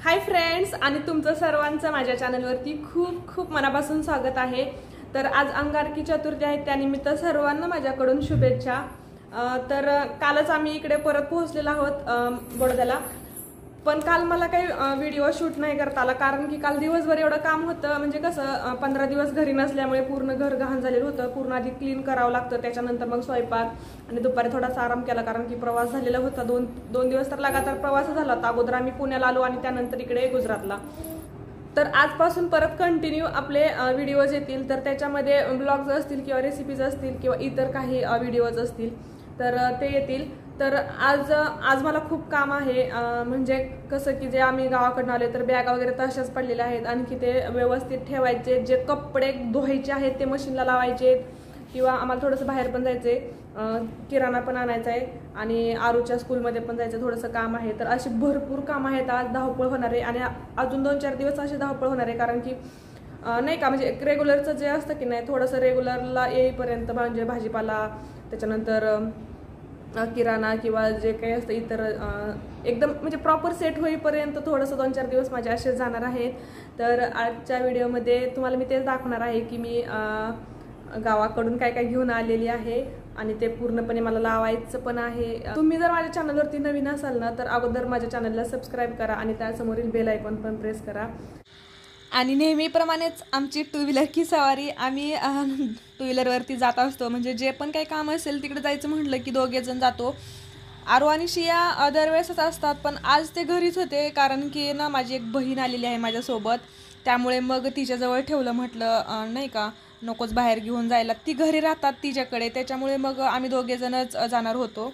Hi friends, आणि तुमचं सर्वांचं माझ्या चॅनलवरती खूप खूप मनापासून स्वागत आहे। तर आज अंगारकी चतुर्थी आहे, त्यानिमित्त सर्वांना माझ्याकडून शुभेच्छा। तर कालच आम्ही इकडे परत पोहोचलेलो आहोत बडोद्याला, पण काल मला काही व्हिडिओ शूट नाही करता आला, कारण की काल दिवसभर एवढं काम होतं। म्हणजे कसं 15 दिवस घरी नसल्यामुळे पूर्ण घर घाण झालेलं होतं, पूर्ण आधी क्लीन करावं लागतं, त्याच्यानंतर मग स्वयंपाक आणि दुपारी थोडासा आराम केला, कारण की प्रवास झालेला होता। दोन दिवस तर लगातार प्रवास झाला होता। अगोदर आम्ही पुण्याला आलो आणि त्यानंतर इकडे गुजरातला। तर आजपासून परत कंटिन्यू आपले व्हिडिओज येतील, तर त्याच्यामध्ये ब्लॉग्स असतील किंवा रेसिपीज असतील किंवा इतर काही व्हिडिओज असतील तर ते येतील। तर आज मला खूप काम आहे, म्हणजे कसं की जे आम्ही गावाकडून आले तर बॅग वगैरे तशाच पडलेल्या आहेत, आणखी ते व्यवस्थित ठेवायचे, जे कपडे धुवायचे आहेत ते मशीनला लावायचे, किंवा आम्हाला थोडंसं बाहेर पण जायचंय, किराणा पण आणायचा आहे आणि आरूच्या स्कूलमध्ये पण जायचं, थोडंसं काम आहे। तर अशी भरपूर काम आहेत, आज धावपळ होणार आहे आणि अजून 2-4 दिवस अशी धावपळ होणार आहे, कारण की नाही का, म्हणजे रेग्युलरचं जे असतं की नाही, थोडंसं रेग्युलरला येईपर्यंत म्हणजे भाजीपाला, त्याच्यानंतर किराणा किंवा जे काही असतं इतर एकदम म्हणजे प्रॉपर सेट होईपर्यंत थोडंसं 2-4 दिवस माझे असे जाणार आहेत। तर आजच्या व्हिडिओमध्ये तुम्हाला मी तेच दाखवणार आहे की मी गावाकडून काय काय घेऊन आलेली आहे आणि ते पूर्णपणे मला लावायचं पण आहे। तुम्ही जर माझ्या चॅनलवरती नवीन असाल ना, तर अगोदर माझ्या चॅनलला सबस्क्राईब करा आणि त्यासमोरील बेल आयकॉन पण प्रेस करा। आणि नेहमीप्रमाणेच आमची टू व्हीलरची सवारी, आम्ही टू व्हीलरवरती जात असतो, म्हणजे जे पण काही काम असेल तिकडे जायचं म्हटलं की दोघे जण जातो। आरू आणि शिया दरवेळेसच असतात, पण आज ते घरीच होते, कारण की ना माझी एक बहीण आलेली आहे माझ्यासोबत, त्यामुळे मग तिच्याजवळ ठेवलं, म्हटलं नाही का नकोच बाहेर घेऊन जायला, ती घरी राहतात तिच्याकडे, त्याच्यामुळे मग आम्ही दोघे जणच जाणार होतो।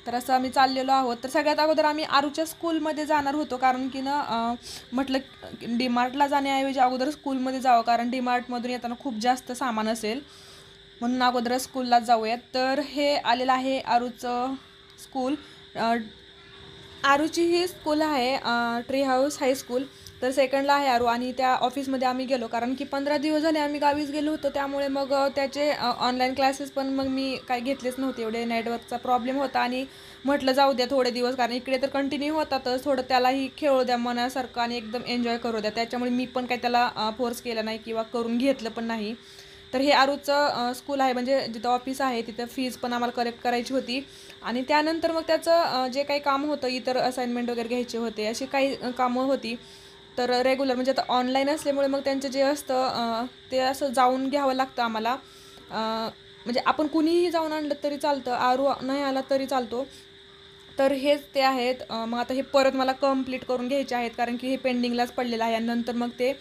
तर असं आम्ही चाललेलो आहोत। तर सगळ्यात अगोदर आम्ही आरूच्या स्कूलमध्ये जाणार होतो, कारण की ना म्हटलं डीमार्टला जाण्याऐवजी अगोदर स्कूलमध्ये जावं, कारण डीमार्टमधून येताना खूप जास्त सामान असेल, म्हणून अगोदर स्कूलला जाऊयात। तर हे आलेलं आहे आरूचं स्कूल। आरूची ही स्कूल आहे ट्री हाऊस हायस्कूल, तर सेकंडला आहे आरू, आणि त्या ऑफिसमध्ये आम्ही गेलो, कारण की 15 दिवस झाले आम्ही गावीच गेलो होतो, त्यामुळे मग त्याचे ऑनलाईन क्लासेस पण मग मी काही घेतलेच नव्हते, एवढे नेटवर्कचा प्रॉब्लेम होता, आणि म्हटलं जाऊ द्या थोडे दिवस, कारण इकडे तर कंटिन्यू होतातच, थोडं त्यालाही खेळू द्या मनासारखं आणि एकदम एन्जॉय करू द्या, त्याच्यामुळे मी पण काही त्याला फोर्स केला नाही किंवा करून घेतलं पण नाही। तर हे आरूचं स्कूल आहे, म्हणजे जिथं ऑफिस आहे तिथं फीज पण आम्हाला कलेक्ट करायची होती, आणि त्यानंतर मग त्याचं जे काही काम होतं, इतर असाइनमेंट वगैरे घ्यायचे होते, अशी काही कामं होती। तर रेग्युलर म्हणजे आता ऑनलाईन असल्यामुळे मग त्यांचं जे असतं ते असं जाऊन घ्यावं लागतं आम्हाला, म्हणजे आपण कुणीही जाऊन आणलं तरी चालतं, आरू नाही आला तरी चालतो। तर हेच ते आहेत। मग आता हे परत मला कंप्लीट करून घ्यायचे आहेत, कारण की हे पेंडिंगलाच पडलेलं आहे, आणि नंतर मग ते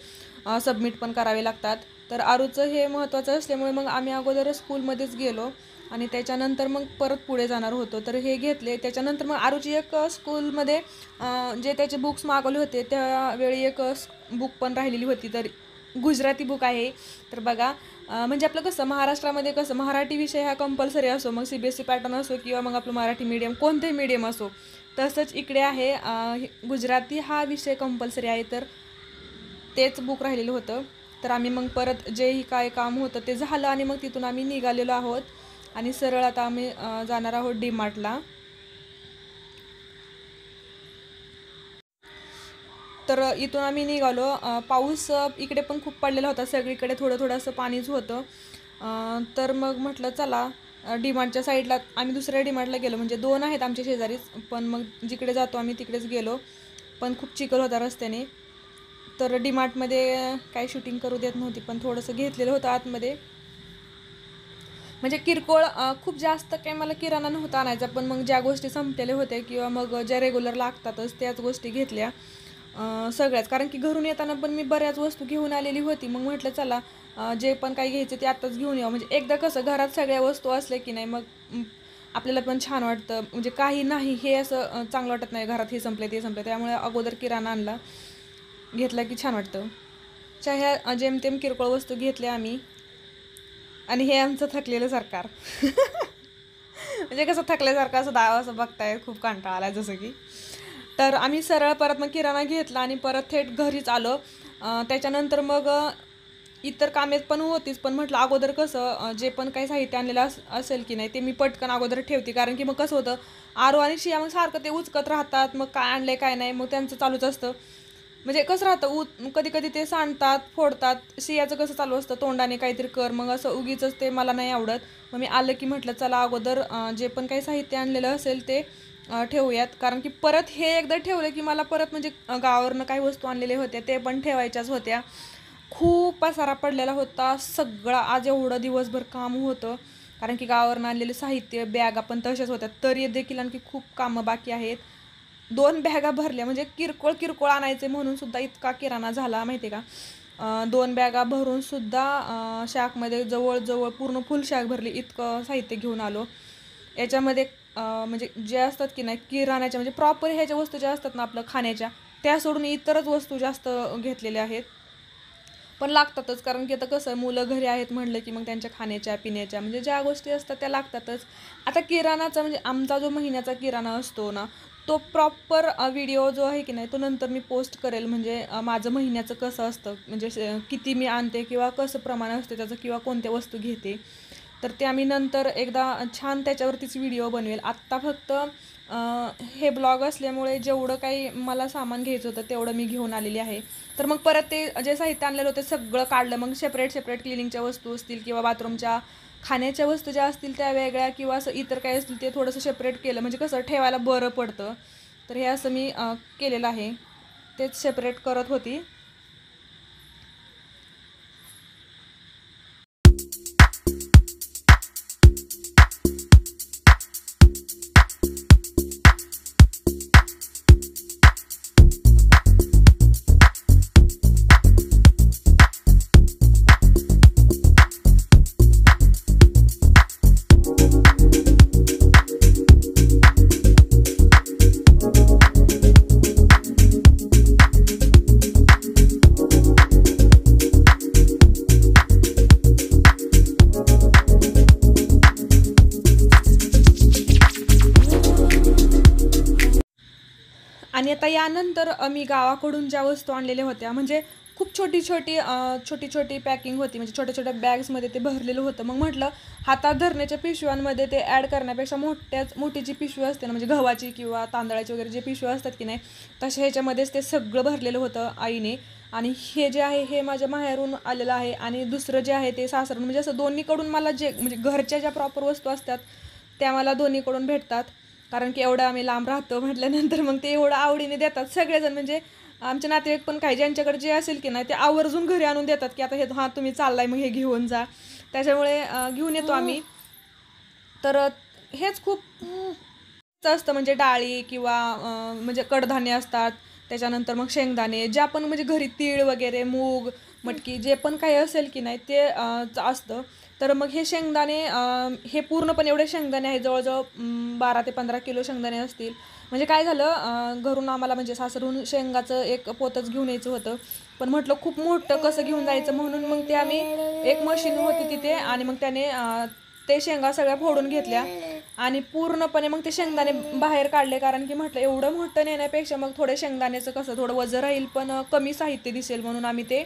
सबमिट पण करावे लागतात। तर आरूचं हे महत्त्वाचं असल्यामुळे मग आम्ही अगोदर स्कूलमध्येच गेलो आणि त्याच्यानंतर मग परत पुढे जाणार होतो। तर हे घेतले, त्याच्यानंतर मग आरूची एक स्कूलमध्ये जे त्याचे बुक्स मागवले होते त्यावेळी एक बुक पण राहिलेली होती, तर गुजराती बुक आहे। तर बघा, म्हणजे आपलं कसं महाराष्ट्रामध्ये कसं मराठी विषय हा कंपल्सरी असो, मग CBSE पॅटर्न असो किंवा मग आपलं मराठी मीडियम कोणतेही मीडियम असो, तसंच इकडे आहे गुजराती हा विषय कंपल्सरी आहे, तर तेच बुक राहिलेलं होतं। तर आम्ही मग परत जेही काय काम होतं ते झालं, आणि मग तिथून आम्ही निघालेलो आहोत, आणि सरळ आता आम्ही जाणार आहोत डीमार्टला। तर इथून आम्ही निघालो, पाऊस इकडे पण खूप पडलेला होता, सगळीकडे थोडं थोडंसं पाणीच होतं। तर मग म्हटलं चला डीमार्टच्या साईडला, आम्ही दुसऱ्या डीमार्टला गेलो, म्हणजे 2 आहेत आमच्या शेजारीच, पण मग जिकडे जातो आम्ही तिकडेच गेलो, पण खूप चिखल होता रस्त्याने। तर डीमार्टमध्ये काही शूटिंग करू देत नव्हती, पण थोडंसं घेतलेलं होतं आतमध्ये, म्हणजे किरकोळ, खूप जास्त काही मला किराणा नव्हता आणायचा, पण मग ज्या गोष्टी संपलेल्या होत्या किंवा मग ज्या रेग्युलर लागतातच त्याच गोष्टी घेतल्या सगळ्याच, कारण की घरून येताना पण मी बऱ्याच वस्तू घेऊन आलेली होती। मग म्हटलं चला जे पण काही घ्यायचं ते आत्ताच घेऊन यावं, म्हणजे एकदा कसं घरात सगळ्या वस्तू असल्या की नाही मग आपल्याला पण छान वाटतं, म्हणजे काही नाही हे असं चांगलं वाटत नाही, घरात हे संपले ते संपले, त्यामुळे अगोदर किराणा आणला घेतला की छान वाटतं। ह्या जेमतेम किरकोळ वस्तू घेतल्या आम्ही, आणि हे आमचं थकलेलं सरकार म्हणजे कसं थकल्यासारखं असं असं बघताय, खूप कंटाळा आला जसं की। तर आम्ही सरळ परत मग किराणा घेतला आणि परत थेट घरीच आलो। त्याच्यानंतर मग इतर कामे पण होतीच, पण म्हटलं अगोदर कसं जे पण काही साहित्य आणलेलं असेल की नाही ते मी पटकन अगोदर ठेवते, कारण की मग कसं होतं आरू आणि शिया मग सारखं ते उचकत राहतात, मग काय आणलंय काय नाही, मग त्यांचं चालूच असतं। म्हणजे कसं राहतं कधी कधी ते सांडतात फोडतात. सियाचं कसं चालू असतं तोंडाने काहीतरी कर, मग असं उगीच ते मला नाही आवडत. मग मी आलं की म्हटलं चला अगोदर जे पण काही साहित्य आणलेलं असेल ते ठेवूयात, कारण की परत हे एकदा ठेवलं की मला परत म्हणजे गावावरनं काही वस्तू आणलेल्या होत्या ते पण ठेवायच्याच होत्या. खूप पसारा पडलेला होता सगळा. आज एवढं दिवसभर काम होतं कारण की गावावरनं आणलेले साहित्य बॅगा पण तशाच होत्या, तरी देखील आणखी खूप कामं बाकी आहेत. 2 बॅगा भरल्या, म्हणजे किरकोळ किरकोळ आणायचे म्हणून सुद्धा इतका किराणा झाला माहिती आहे का. 2 बॅगा भरून सुद्धा शाकमध्ये जवळजवळ पूर्ण फुल शाक भरली, इतकं साहित्य घेऊन आलो. याच्यामध्ये म्हणजे जे असतात की नाही किराण्याच्या म्हणजे प्रॉपर ह्याच्या वस्तू ज्या असतात ना आपलं खाण्याच्या, त्या सोडून इतरच वस्तू जास्त घेतलेल्या आहेत. पण लागतातच, कारण की आता कसं मुलं घरी आहेत म्हटलं की मग त्यांच्या खाण्याच्या पिण्याच्या म्हणजे ज्या गोष्टी असतात त्या लागतातच. आता किराणाचा म्हणजे आमचा जो महिन्याचा किराणा असतो ना, तो प्रॉपर व्हिडिओ जो आहे की नाही तो नंतर मी पोस्ट करेल. म्हणजे माझं महिन्याचं कसं असतं, म्हणजे किती मी आणते किंवा कसं प्रमाण असतं त्याचं किंवा कोणत्या वस्तू घेते, तर ते आम्ही नंतर एकदा छान त्याच्यावरतीच व्हिडिओ बनवेल. आत्ता फक्त हे ब्लॉग असल्यामुळे जेवढं काही मला सामान घ्यायचं होतं तेवढं मी घेऊन आलेली आहे. तर मग परत ते जे साहित्य आणलेलं होतं सगळं काढलं, मग सेपरेट क्लिनिंगच्या वस्तू असतील किंवा बाथरूमच्या खाण्याच्या वस्तू ज्या असतील त्या वेगळ्या किंवा असं इतर काही असतील ते थोडंसं सेपरेट केलं, म्हणजे कसं ठेवायला बरं पडतं. तर हे असं मी केलेलं आहे, तेच सेपरेट करत होती. आणि आता यानंतर मी गावाकडून ज्या वस्तू आणलेल्या होत्या, म्हणजे खूप छोटी छोटी पॅकिंग होती, म्हणजे छोट्या छोट्या बॅग्समध्ये ते भरलेलं होतं. मग म्हटलं हातात धरण्याच्या पिशव्यांमध्ये ते ॲड करण्यापेक्षा मोठी जी पिशवी असते ना, म्हणजे गव्हाची किंवा तांदळाची वगैरे जे पिशवी असतात की नाही, तशा ह्याच्यामध्येच ते सगळं भरलेलं होतं आईने. आणि हे जे आहे हे माझ्या माहेरून आलेलं आहे आणि दुसरं जे आहे ते सासरून, म्हणजे असं दोन्हीकडून मला जे म्हणजे घरच्या ज्या प्रॉपर वस्तू असतात त्या मला दोन्हीकडून भेटतात. कारण की एवढं आम्ही लांब राहतो म्हटल्यानंतर मग ते एवढं आवडीने देतात सगळेजण. म्हणजे आमचे नातेवाईक पण काही ज्यांच्याकडे जे असेल की नाही ते आवर्जून घरी आणून देतात की आता हे हां तुम्ही चाललाय मग हे घेऊन जा. त्याच्यामुळे घेऊन येतो आम्ही. तर हेच खूप असतं, म्हणजे डाळी किंवा म्हणजे कडधान्य असतात, त्याच्यानंतर मग शेंगदाणे ज्या पण म्हणजे घरी तीळ वगैरे मूग मटकी जे पण काही असेल की नाही ते असतं. तर मग हे शेंगदाणे हे पूर्णपणे एवढे शेंगदाणे आहे, जवळजवळ 12 ते 15 किलो शेंगदाणे असतील. म्हणजे काय झालं घरून आम्हाला म्हणजे सासरून शेंगाचं एक पोतच घेऊन यायचं होतं, पण म्हटलं खूप मोठं कसं घेऊन जायचं म्हणून मग ते आम्ही एक मशीन होती तिथे आणि मग त्याने ते शेंगा सगळ्या फोडून घेतल्या आणि पूर्णपणे मग ते शेंगदाणे बाहेर काढले. कारण की म्हटलं एवढं मोठं नेण्यापेक्षा मग थोडे शेंगदाण्याचं कसं थोडं वजन राहील पण कमी साहित्य दिसेल म्हणून आम्ही ते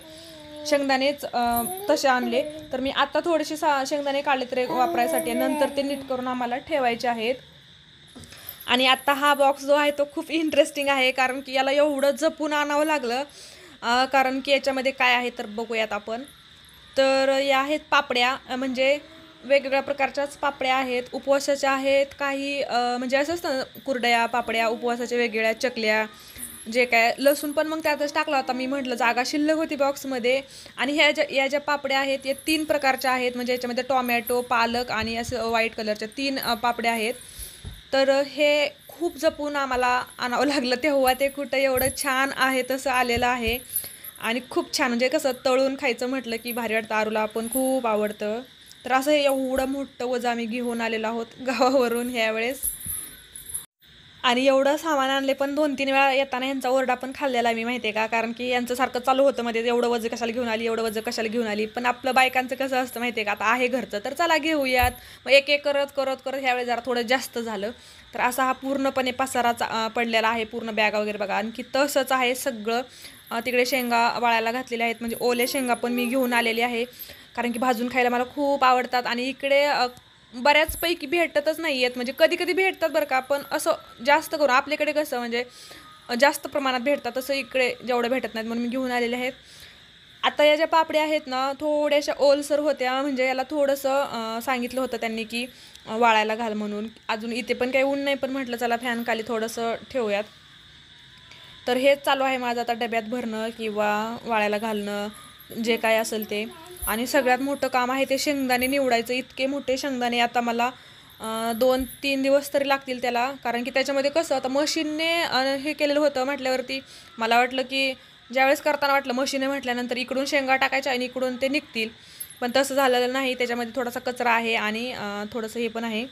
शेंगदाणेच तसे आणले. तर मी आता थोडेसे शेंगदाणे काढले तर वापरायसाठी, नंतर ते नीट करून आम्हाला ठेवायचे आहेत. आणि आता हा बॉक्स जो आहे तो खूप इंटरेस्टिंग आहे, कारण की याला एवढं जपून आणावं लागलं. कारण की याच्यामध्ये काय आहे तर बघूयात आपण. तर या आहेत पापड्या, म्हणजे वेगवेगळ्या प्रकारच्याच पापड्या आहेत, उपवासाच्या आहेत काही, म्हणजे असं असतं कुरड्या पापड्या उपवासाच्या, वेगवेगळ्या चकल्या जे काय. लसूण पण मग त्यातच टाकला होता मी, म्हटलं जागा शिल्लक होती बॉक्समध्ये. आणि या ज्या पापड्या आहेत या 3 प्रकारच्या आहेत, म्हणजे याच्यामध्ये टोमॅटो पालक आणि असं व्हाईट कलरच्या 3 पापड्या आहेत. तर हे खूप जपून आम्हाला आणावं लागलं, तेव्हा ते कुठं एवढं छान आहे तसं आलेलं आहे. आणि खूप छान, म्हणजे कसं तळून खायचं म्हटलं की भारी वाटतं, आरूला पण खूप आवडतं. तर असं हे एवढं मोठं वजन आम्ही घेऊन आलेलो आहोत गावावरून ह्यावेळेस. आणि एवढं सामान आणले पण 2-3 वेळा येताना यांचा ओरडा पण खाल्लेला मी माहिती आहे का, कारण की यांचं सारखं चालू होतं मध्ये एवढं वजन कशाला घेऊन आली, एवढं वजन कशाला घेऊन आली. पण आपलं बायकांचं कसं असतं माहिती आहे का, आता आहे घरचं तर चला घेऊयात. मग एक एक करत ह्यावेळेस जरा थोडं जास्त झालं. तर असा हा पूर्णपणे पसारा पडलेला आहे, पूर्ण बॅगा वगैरे बघा. आणखी तसंच आहे सगळं. तिकडे शेंगा वाळायला घातलेल्या आहेत, म्हणजे ओले शेंगा पण मी घेऊन आलेली आहे, कारण की भाजून खायला मला खूप आवडतात. आणि इकडे बऱ्याचपैकी भेटतच नाही आहेत, म्हणजे कधी कधी भेटतात बरं का, पण असं जास्त करून आपल्याकडे कसं म्हणजे जास्त प्रमाणात भेटतात, तसं इकडे जेवढं भेटत नाहीत म्हणून मी घेऊन आलेले आहेत. आता या ज्या पापड्या आहेत ना थोड्याशा ओलसर होत्या, म्हणजे याला थोडंसं सांगितलं होतं त्यांनी की वाळायला घाल म्हणून. अजून इथे पण काही ऊन नाही, पण म्हटलं चला फॅन खाली थोडंसं ठेवूयात. तर हेच चालू आहे माझं आता, डब्यात भरणं किंवा वाळायला घालणं जे काय असेल ते. आणि सगळ्यात मोठं काम आहे ते शेंगदाणे निवडायचं. इतके मोठे शेंगदाणे आता मला 2-3 दिवस तरी लागतील त्याला, कारण की त्याच्यामध्ये कसं आता मशीनने हे केलेलं होतं म्हटल्यावरती मला वाटलं की ज्यावेळेस करताना वाटलं मशीने म्हटल्यानंतर इकडून शेंगा टाकायच्या आणि इकडून ते निघतील, पण तसं झालेलं नाही. त्याच्यामध्ये थोडासा कचरा आहे आणि थोडंसं हे पण आहे.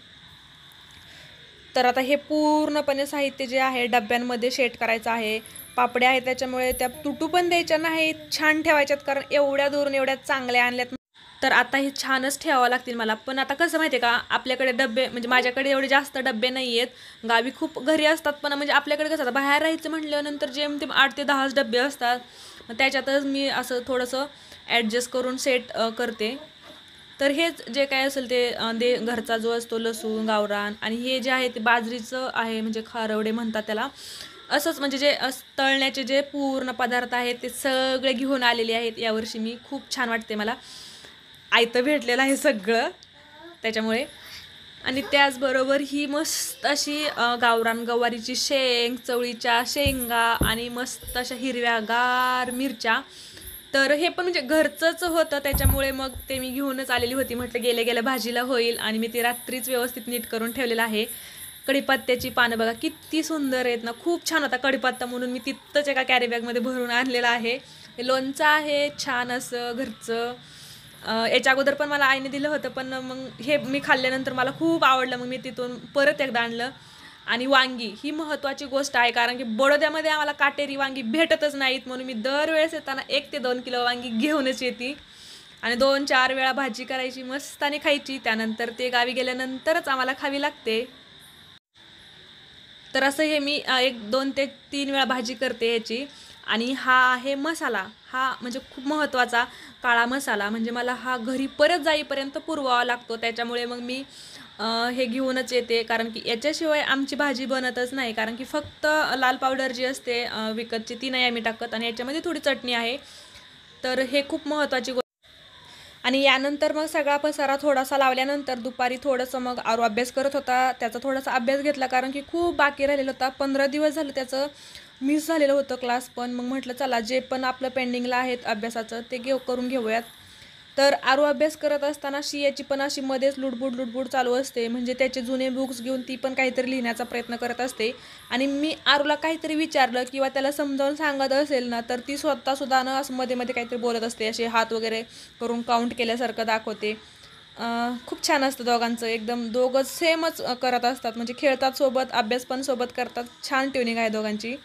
तर आता हे पूर्णपणे साहित्य जे आहे डब्यांमध्ये सेट करायचं आहे. पापड्या आहेत त्याच्यामुळे त्या तुटू पण द्यायच्या नाहीत, छान ठेवायच्यात, कारण एवढ्या दुरून एवढ्या चांगल्या आणल्यात. तर आता हे छानच ठेवावं लागतील मला. पण आता कसं माहिती आहे का, आपल्याकडे डब्बे म्हणजे माझ्याकडे एवढे जास्त डब्बे नाही आहेत, गावी खूप घरी असतात, पण म्हणजे आपल्याकडे कसं आता बाहेर राहायचं म्हटल्यानंतर जेमतेम 8 ते 10 डब्बे असतात. मग त्याच्यातच मी असं थोडंसं ॲडजस्ट करून सेट करते. तर हेच जे काय असेल ते घरचा जो असतो लसूण, गावरान, आणि हे जे आहे ते बाजरीचं आहे, म्हणजे खारवडे म्हणतात त्याला. असंच म्हणजे जे तळण्याचे जे पूर्ण पदार्थ आहेत ते सगळे घेऊन आलेले आहेत यावर्षी मी. खूप छान वाटते मला, आयतं भेटलेलं आहे सगळं त्याच्यामुळे. आणि त्याचबरोबर ही मस्त अशी गावरान गवारीची शेंग, चवळीच्या शेंगा आणि मस्त अशा हिरव्यागार मिरच्या. तर हे पण म्हणजे घरचंच होतं त्याच्यामुळे मग ते मी घेऊनच आलेली होती. म्हटलं गेल्या गेल्या भाजीला होईल, आणि मी ती रात्रीच व्यवस्थित नीट करून ठेवलेलं आहे. कढीपत्त्याची पानं बघा किती सुंदर आहेत ना, खूप छान होता कढीपत्ता म्हणून मी तिथंच एका कॅरीबॅगमध्ये भरून आणलेला आहे. लोणचं आहे छान असं घरचं. याच्या अगोदर पण मला आईने दिलं होतं, पण मग हे मी खाल्ल्यानंतर मला खूप आवडलं, मग मी तिथून परत एकदा आणलं. आणि वांगी ही महत्त्वाची गोष्ट आहे, कारण की बडोद्यामध्ये आम्हाला काटेरी वांगी भेटतच नाहीत, म्हणून मी दरवेळेस येताना 1 ते 2 किलो वांगी घेऊनच येते. आणि 2-4 वेळा भाजी करायची मस्त आणि खायची. त्यानंतर ते गावी गेल्यानंतरच आम्हाला खावी लागते. तर असं हे मी 1-2 ते 3 वेळा भाजी करते याची. आणि हा आहे मसाला, हा म्हणजे खूप महत्त्वाचा काळा मसाला, म्हणजे मला हा घरी परत जाईपर्यंत पुरवावा लागतो. त्याच्यामुळे मग मी हे घेऊनच येते, कारण की याच्याशिवाय आमची भाजी बनतच नाही. कारण की फक्त लाल पावडर जी असते विकतची ती नाही आम्ही टाकत, आणि याच्यामध्ये थोडी चटणी आहे. तर हे खूप महत्त्वाची गोष्ट. आणि यानंतर मग सगळा पसारा थोडासा लावल्यानंतर दुपारी थोडंसं मग आरू अभ्यास करत होता, त्याचा थोडासा अभ्यास घेतला, कारण की खूप बाकी राहिलेला होता. 15 दिवस झालं त्याचं मिस झालेलं होतं क्लास पण. मग म्हटलं चला जे पण आपलं पेंडिंगला आहेत अभ्यासाचं ते करून घेऊयात. तर आरू अभ्यास करत असताना याची पण अशी मध्येच लुडबुड चालू असते, म्हणजे त्याचे जुने बुक्स घेऊन ती पण काहीतरी लिहिण्याचा प्रयत्न करत असते. आणि मी आरूला काहीतरी विचारलं किंवा त्याला समजावून सांगत असेल ना, तर ती स्वतःसुद्धा ना असं मध्ये मध्ये काहीतरी बोलत असते, असे हात वगैरे करून काउंट केल्यासारखं दाखवते. खूप छान असतं दोघांचं, एकदम दोघं सेमच करत असतात, म्हणजे खेळतात सोबत, अभ्यास पण सोबत करतात. छान ट्युनिंग आहे दोघांची.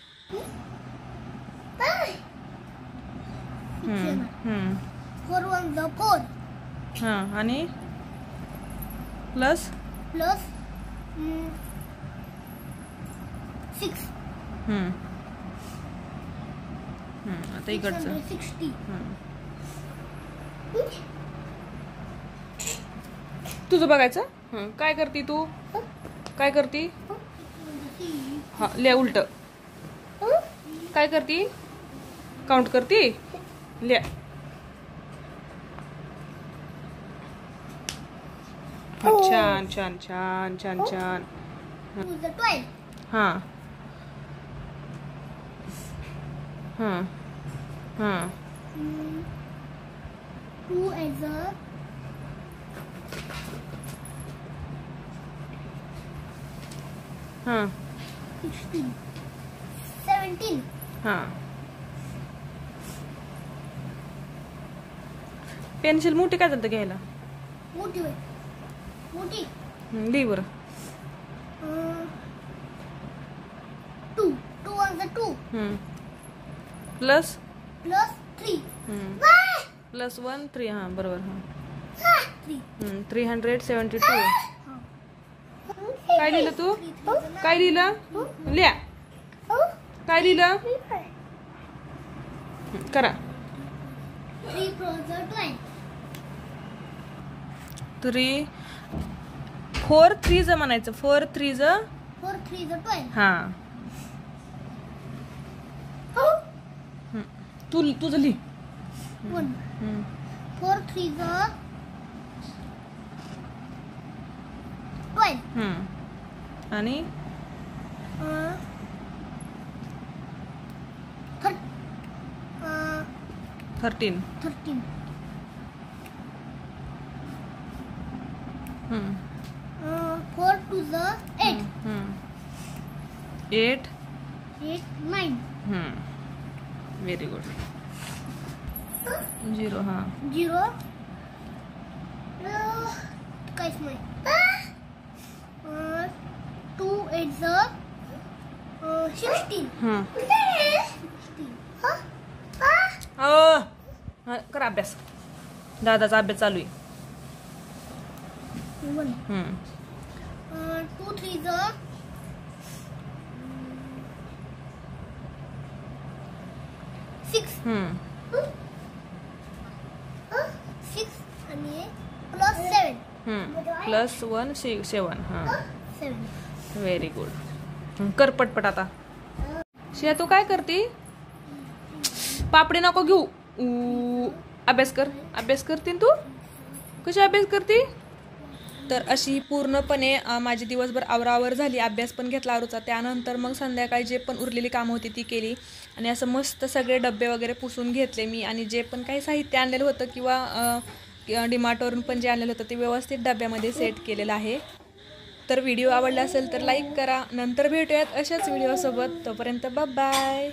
हां, आणि प्लस 6. आता इकडचं तुझं बघायचं. काय करती तू, काय करती? हा लिहा उलट. काय करती, काउंट करती, लिहा. छान छान छान छान छान. हां हां हां. 2 as a हां 16 17. हां. पेन्सिल मोठी काय जातं घ्यायला, मोठी लिह बरं. 2 as a 2. प्लस 3. प्लस 1 3. हां बरोबर. हां 372. काय लिहिलं तू, काय लिहिलं, लिहा. काय लिहिलं करा. 3 4 3 म्हणायचं. 4 3 12. हां तुझं लिह. 1 4 3 12 आणि 13 4 2 8 8 9 व्हेरी गुड. 0 0 काहीच नाही. 2 8 16 कर अभ्यास. दादाचा अभ्यास चालू आहे. 2 3 6 6 आणि प्लस 7 +1 7 7 व्हेरी गुड. कर पटपट आता. शिया तू काय करते? पापडी नको घेऊ. अभ्यास करते तू. कशी अभ्यास करते? तर अशी पूर्णपणे माझी दिवसभर आवरावर झाली. अभ्यास पण घेतला आरूचा. त्यानंतर मग संध्याकाळी जे पण उरलेली कामं होती ती केली आणि असं मस्त सगळे डबे वगैरे पुसून घेतले मी. आणि जे पण काही साहित्य आणलेलं होतं किंवा डीमार्टवरून पण जे आणलेलं होतं ते व्यवस्थित डब्यामध्ये सेट केलेलं आहे. तर व्हिडिओ आवडला असेल तर लाईक करा. नंतर भेटूयात अशाच व्हिडिओसोबत. तोपर्यंत बाय.